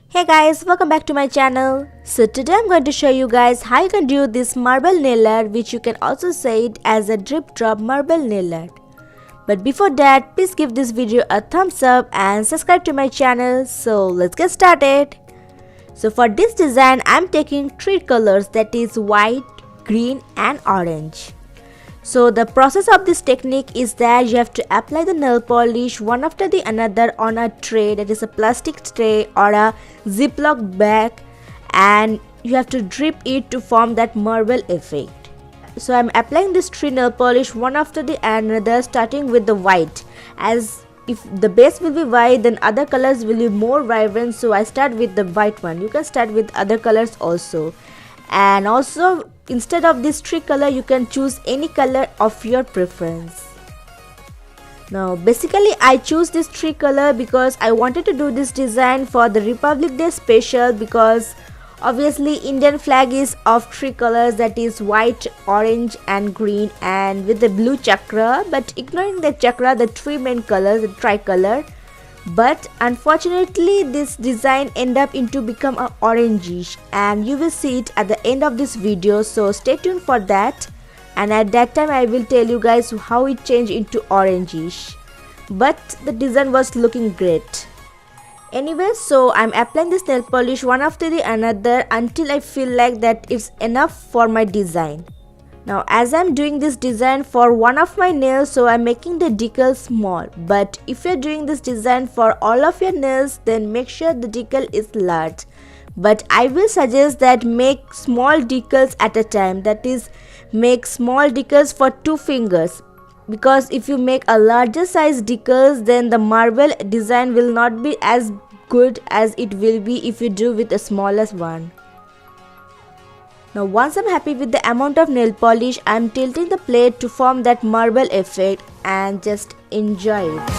Hey guys, welcome back to my channel. So today I'm going to show you guys how you can do this marble nail art, which you can also say it as a drip drop marble nail art. But before that, please give this video a thumbs up and subscribe to my channel. So let's get started. So for this design, I'm taking three colors, that is white, green and orange. So the process of this technique is that you have to apply the nail polish one after the another on a tray, that is a plastic tray or a ziploc bag, and you have to drip it to form that marble effect. So I'm applying this three nail polish one after the another, starting with the white, as if the base will be white then other colors will be more vibrant, so I start with the white one. You can start with other colors also, and also instead of this three color you can choose any color of your preference. Now basically I choose this three color because I wanted to do this design for the Republic Day special, because obviously Indian flag is of three colors, that is white, orange and green, and with the blue chakra, but ignoring the chakra, the three main colors, the tricolor. But unfortunately this design end up into become a orangish, and you will see it at the end of this video, so stay tuned for that, and at that time I will tell you guys how it changed into orangish. But the design was looking great. Anyway, so I'm applying this nail polish one after the another until I feel like that it's enough for my design. Now as I'm doing this design for one of my nails, so I'm making the decal small, but if you're doing this design for all of your nails, then make sure the decal is large. But I will suggest that make small decals at a time, that is make small decals for 2 fingers, because if you make a larger size decals, then the marble design will not be as good as it will be if you do with the smallest one. Now once I'm happy with the amount of nail polish, I'm tilting the plate to form that marble effect and just enjoy it.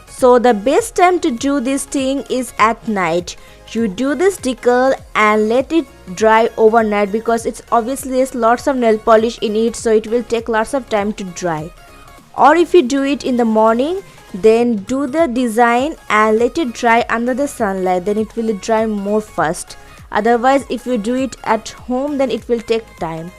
So the best time to do this thing is at night. You do this decal and let it dry overnight, because it's obviously there's lots of nail polish in it, so it will take lots of time to dry. Or if you do it in the morning, then do the design and let it dry under the sunlight, then it will dry more fast. Otherwise if you do it at home, then it will take time.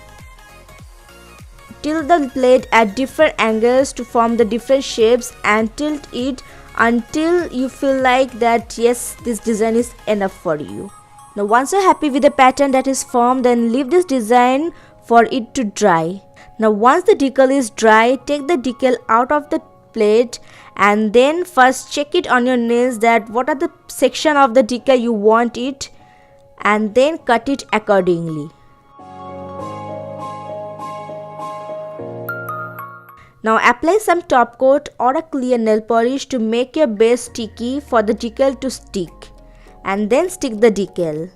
Tilt the plate at different angles to form the different shapes and tilt it until you feel like that yes, this design is enough for you. Now once you're happy with the pattern that is formed, then leave this design for it to dry. Now once the decal is dry, take the decal out of the plate and then first check it on your nails that what are the section of the decal you want it, and then cut it accordingly. Now apply some top coat or a clear nail polish to make your base sticky for the decal to stick, and then stick the decal.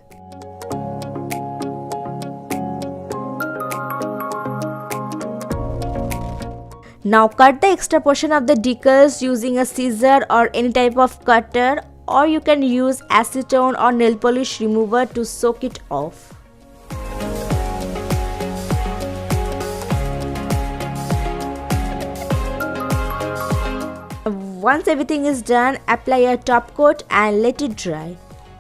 Now cut the extra portion of the decals using a scissor or any type of cutter, or you can use acetone or nail polish remover to soak it off. Once everything is done, apply a top coat and let it dry.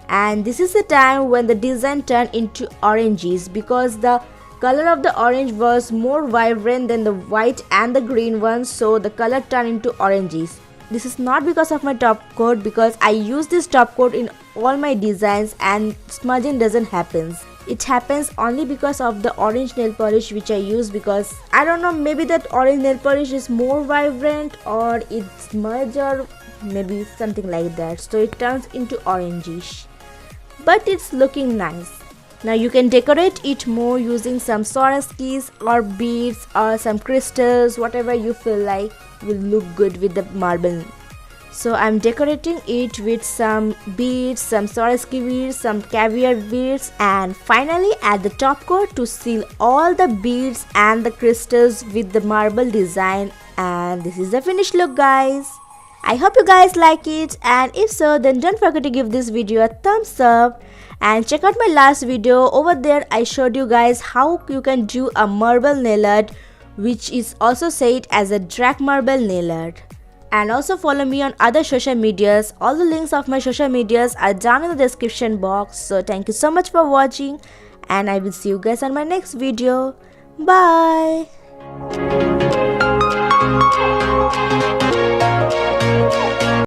And this is the time when the design turned into oranges, because the color of the orange was more vibrant than the white and the green one, so the color turned into oranges. This is not because of my top coat, because I use this top coat in all my designs and smudging doesn't happen. It happens only because of the orange nail polish which I use, because I don't know, maybe that orange nail polish is more vibrant or it smudge or maybe something like that, so it turns into orangish, but it's looking nice. Now you can decorate it more using some Swarovskis or beads or some crystals, whatever you feel like will look good with the marble. So I'm decorating it with some beads, some Swarovski beads, some caviar beads, and finally add the top coat to seal all the beads and the crystals with the marble design. And this is the finished look, guys. I hope you guys like it, and if so, then don't forget to give this video a thumbs up and check out my last video. Over there I showed you guys how you can do a marble nail art, which is also said as a drag marble nail art. And also follow me on other social medias. All the links of my social medias are down in the description box. So thank you so much for watching, and I will see you guys on my next video. Bye.